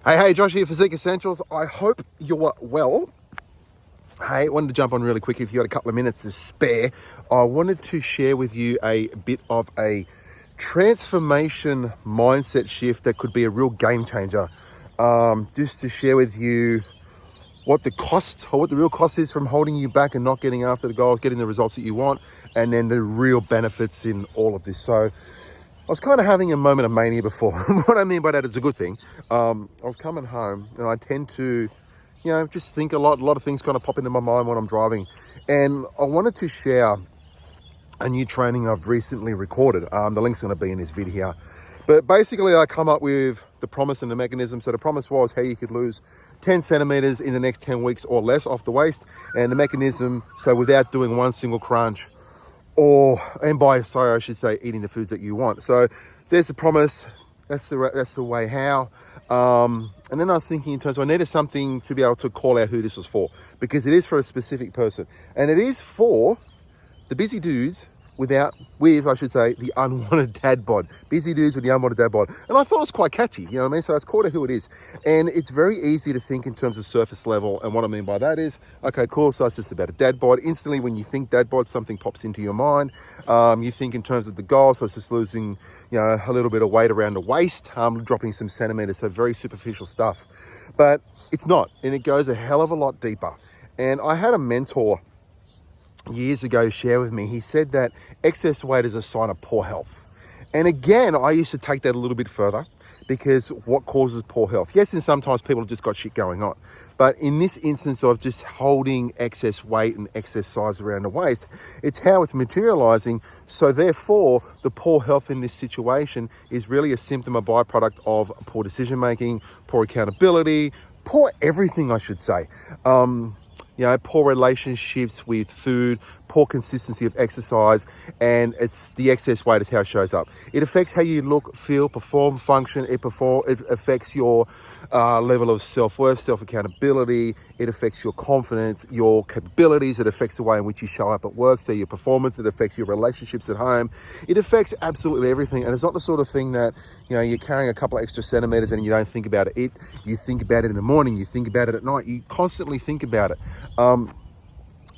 Hey, Josh here for Physique Essentials. I hope you're well. Hey, wanted to jump on really quick if you got a couple of minutes to spare. I wanted to share with you a bit of a transformation mindset shift that could be a real game changer. Just to share with you what the cost or what the real cost is from holding you back and not getting after the goals, getting the results that you want, and then the real benefits in all of this. So I was kind of having a moment of mania before. What I mean by that is a good thing. I was coming home and I tend to, just think a lot of things kind of pop into my mind when I'm driving. And I wanted to share a new training I've recently recorded. The link's going to be in this video here. But basically I come up with the promise and the mechanism. So the promise was how you could lose 10 centimeters in the next 10 weeks or less off the waist. And the mechanism, so without doing one single crunch, I should say, eating the foods that you want. So there's the promise. That's the way how. And then I was thinking in terms of I needed something to be able to call out who this was for, because it is for a specific person, and it is for the busy dudes with the unwanted dad bod. Busy dudes with the unwanted dad bod. And I thought it was quite catchy, you know what I mean? So that's called it who it is. And it's very easy to think in terms of surface level. And what I mean by that is, okay, cool, so it's just about a dad bod. Instantly, when you think dad bod, something pops into your mind. You think in terms of the goal, so it's just losing, a little bit of weight around the waist, dropping some centimeters, so very superficial stuff. But it's not, and it goes a hell of a lot deeper. And I had a mentor years ago share with me. He said that excess weight is a sign of poor health. And again, I used to take that a little bit further, because what causes poor health? Yes, and sometimes people have just got shit going on. But in this instance of just holding excess weight and excess size around the waist, it's how it's materializing. So therefore, the poor health in this situation is really a symptom, a byproduct of poor decision making, poor accountability, poor everything, I should say. Poor relationships with food, poor consistency of exercise, and it's the excess weight is how it shows up. It affects how you look, feel, perform, function. It affects your level of self-worth, self-accountability. It affects your confidence, your capabilities. It affects the way in which you show up at work, so your performance. It affects your relationships at home. It affects absolutely everything. And it's not the sort of thing that, you're carrying a couple of extra centimeters and you don't think about it. You think about it in the morning, you think about it at night, you constantly think about it.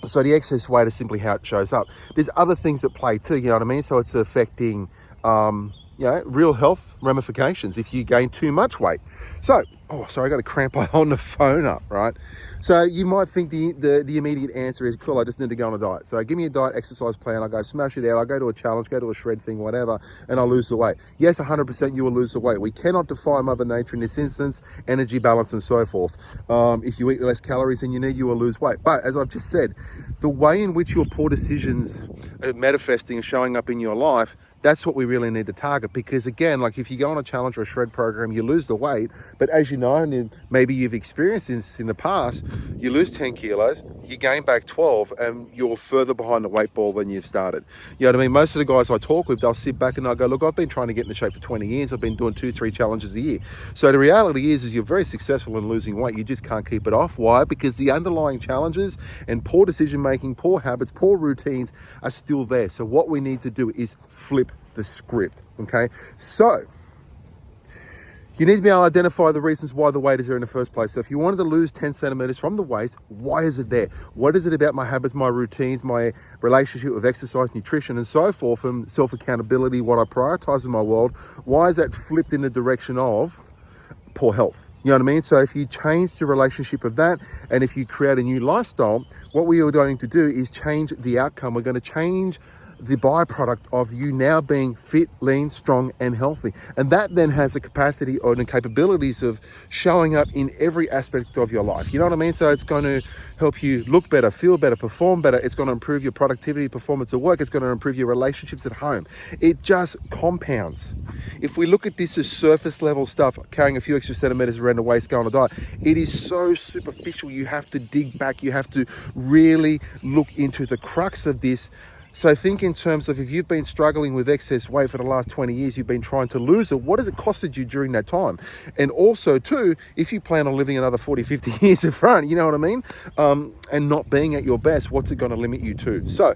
So the excess weight is simply how it shows up. There's other things that play too, you know what I mean? So it's affecting, real health ramifications if you gain too much weight. So, I got a cramp on the phone up, right? So you might think the immediate answer is, cool, I just need to go on a diet. So give me a diet exercise plan. I'll go smash it out. I'll go to a challenge, go to a shred thing, whatever, and I'll lose the weight. Yes, 100% you will lose the weight. We cannot defy Mother Nature in this instance, energy balance and so forth. If you eat less calories than you need, you will lose weight. But as I've just said, the way in which your poor decisions are manifesting and showing up in your life, that's what we really need to target. Because again, like if you go on a challenge or a shred program, you lose the weight, but as you know, and maybe you've experienced this in the past, you lose 10 kilos, you gain back 12, and you're further behind the weight ball than you've started. You know what I mean? Most of the guys I talk with, they'll sit back and they'll go, look, I've been trying to get into shape for 20 years. I've been doing 2-3 challenges a year. So the reality is you're very successful in losing weight. You just can't keep it off. Why? Because the underlying challenges and poor decision making, poor habits, poor routines are still there. So what we need to do is flip the script. Okay, so you need to be able to identify the reasons why the weight is there in the first place. So if you wanted to lose 10 centimeters from the waist, why is it there? What is it about my habits, my routines, my relationship with exercise, nutrition, and so forth, and self-accountability, what I prioritize in my world? Why is that flipped in the direction of poor health? You know what I mean? So if you change the relationship of that, and if you create a new lifestyle, what we are going to do is change the outcome. We're going to change the byproduct of you now being fit, lean, strong, and healthy. And that then has the capacity or the capabilities of showing up in every aspect of your life. You know what I mean? So it's going to help you look better, feel better, perform better. It's going to improve your productivity, performance at work. It's going to improve your relationships at home. It just compounds. If we look at this as surface level stuff, carrying a few extra centimeters around the waist, going on a diet, it is so superficial. You have to dig back. You have to really look into the crux of this. So think in terms of, if you've been struggling with excess weight for the last 20 years, you've been trying to lose it, what has it costed you during that time? And also too, if you plan on living another 40, 50 years in front, you know what I mean? And not being at your best, what's it going to limit you to? So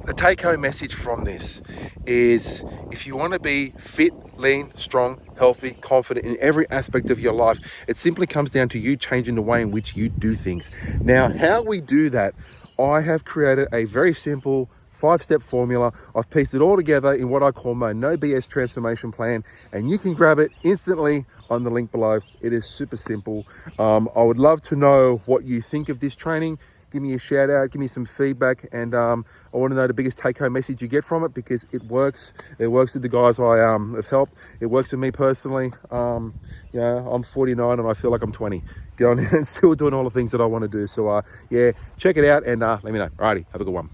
the take-home message from this is, if you want to be fit, lean, strong, healthy, confident in every aspect of your life. It simply comes down to you changing the way in which you do things. Now, how we do that, I have created a very simple 5-step formula. I've pieced it all together in what I call my no BS transformation plan, and you can grab it instantly on the link below. It is super simple. I would love to know what you think of this training. Give me a shout out, give me some feedback, and I want to know the biggest take-home message you get from it, because it works. It works with the guys I have helped. It works with me personally. I'm 49 and I feel like I'm 20, going and still doing all the things that I want to do. So yeah, check it out and let me know. Alrighty, have a good one.